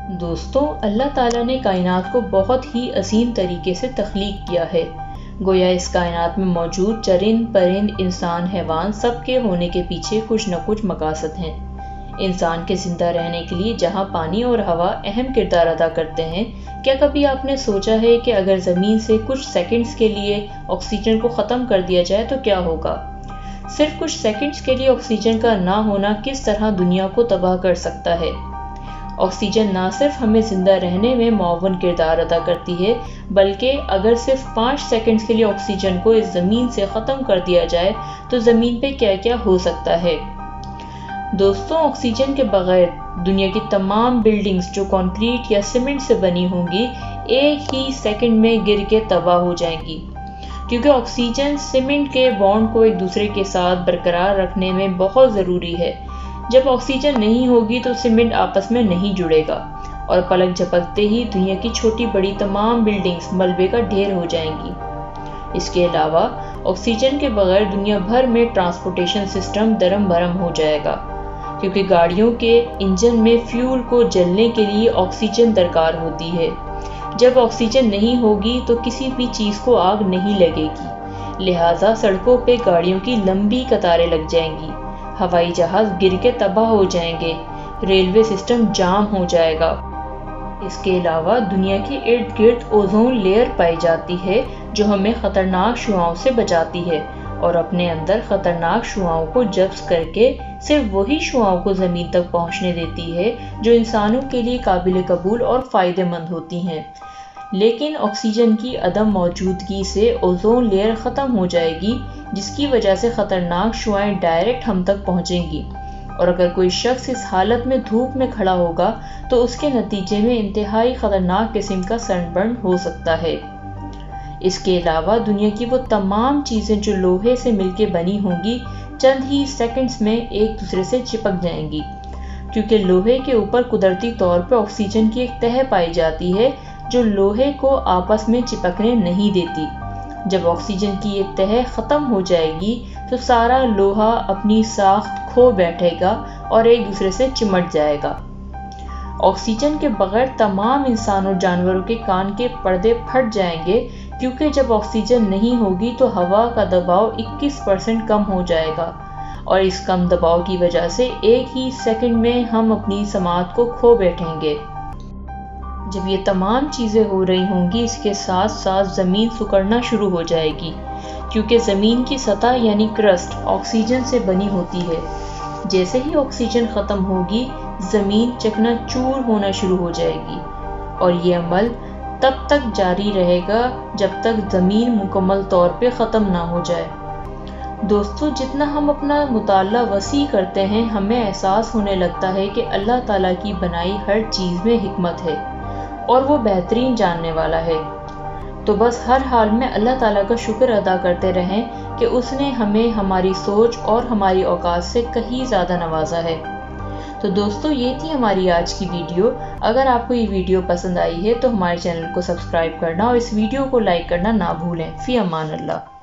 दोस्तों, अल्लाह ताला ने कायनात को बहुत ही अजीम तरीके से तख्लीक किया है। गोया इस कायनात में मौजूद चरिंद परिंद इंसान हैवान सबके होने के पीछे कुछ न कुछ मकासद हैं। इंसान के ज़िंदा रहने के लिए जहाँ पानी और हवा अहम किरदार अदा करते हैं, क्या कभी आपने सोचा है कि अगर ज़मीन से कुछ सेकंड्स के लिए ऑक्सीजन को ख़त्म कर दिया जाए तो क्या होगा? सिर्फ कुछ सेकंड्स के लिए ऑक्सीजन का ना होना किस तरह दुनिया को तबाह कर सकता है। ऑक्सीजन ना सिर्फ हमें जिंदा रहने में मुअव्वन किरदार अदा करती है, बल्कि अगर सिर्फ 5 सेकंड्स के लिए ऑक्सीजन को इस ज़मीन से ख़त्म कर दिया जाए तो ज़मीन पे क्या क्या हो सकता है। दोस्तों, ऑक्सीजन के बगैर दुनिया की तमाम बिल्डिंग्स जो कंक्रीट या सीमेंट से बनी होंगी एक ही सेकंड में गिर के तबाह हो जाएंगी, क्योंकि ऑक्सीजन सीमेंट के बॉन्ड को एक दूसरे के साथ बरकरार रखने में बहुत ज़रूरी है। जब ऑक्सीजन नहीं होगी तो सीमेंट आपस में नहीं जुड़ेगा और पलक झपकते ही दुनिया की छोटी बड़ी तमाम बिल्डिंग्स मलबे का ढेर हो जाएंगी। इसके अलावा ऑक्सीजन के बगैर दुनिया भर में ट्रांसपोर्टेशन सिस्टम दरम भरम हो जाएगा, क्योंकि गाड़ियों के इंजन में फ्यूल को जलने के लिए ऑक्सीजन दरकार होती है। जब ऑक्सीजन नहीं होगी तो किसी भी चीज़ को आग नहीं लगेगी, लिहाजा सड़कों पे गाड़ियों की लंबी कतारें लग जाएंगी, हवाई जहाज गिर के तबाह हो जाएंगे, रेलवे सिस्टम जाम हो जाएगा। इसके अलावा दुनिया के इर्द गिर्द ओजोन लेयर पाई जाती है जो हमें खतरनाक शुआओं से बचाती है और अपने अंदर खतरनाक शुआओं को जब्त करके सिर्फ वही शुआओं को ज़मीन तक पहुंचने देती है जो इंसानों के लिए काबिल कबूल और फ़ायदेमंद होती हैं। लेकिन ऑक्सीजन की अदम मौजूदगी से ओजोन लेयर ख़त्म हो जाएगी, जिसकी वजह से ख़तरनाक शुआएं डायरेक्ट हम तक पहुंचेंगी और अगर कोई शख्स इस हालत में धूप में खड़ा होगा तो उसके नतीजे में इंतहाई ख़तरनाक किस्म का सनबर्न हो सकता है। इसके अलावा दुनिया की वो तमाम चीज़ें जो लोहे से मिलकर बनी होंगी चंद ही सेकंड्स में एक दूसरे से चिपक जाएंगी, क्योंकि लोहे के ऊपर कुदरती तौर पर ऑक्सीजन की एक तह पाई जाती है जो लोहे को आपस में चिपकने नहीं देती। जब ऑक्सीजन की एक तह ख़त्म हो जाएगी तो सारा लोहा अपनी साख्त खो बैठेगा और एक दूसरे से चिमट जाएगा। ऑक्सीजन के बगैर तमाम इंसान और जानवरों के कान के पर्दे फट जाएंगे, क्योंकि जब ऑक्सीजन नहीं होगी तो हवा का दबाव 21% कम हो जाएगा और इस कम दबाव की वजह से एक ही सेकंड में हम अपनी समात को खो बैठेंगे। जब ये तमाम चीज़ें हो रही होंगी, इसके साथ साथ ज़मीन सिकुड़ना शुरू हो जाएगी, क्योंकि ज़मीन की सतह यानी क्रस्ट ऑक्सीजन से बनी होती है। जैसे ही ऑक्सीजन ख़त्म होगी ज़मीन चकनाचूर होना शुरू हो जाएगी और ये अमल तब तक जारी रहेगा जब तक ज़मीन मुकम्मल तौर पे ख़त्म ना हो जाए। दोस्तों, जितना हम अपना मुताला वसी करते हैं, हमें एहसास होने लगता है कि अल्लाह ताला की बनाई हर चीज़ में हिकमत है और वो बेहतरीन जानने वाला है। तो बस हर हाल में अल्लाह ताला का शुक्र अदा करते रहें कि उसने हमें हमारी सोच और हमारी औकात से कहीं ज़्यादा नवाजा है। तो दोस्तों, ये थी हमारी आज की वीडियो। अगर आपको ये वीडियो पसंद आई है तो हमारे चैनल को सब्सक्राइब करना और इस वीडियो को लाइक करना ना भूलें। फ़ी अमान अल्लाह।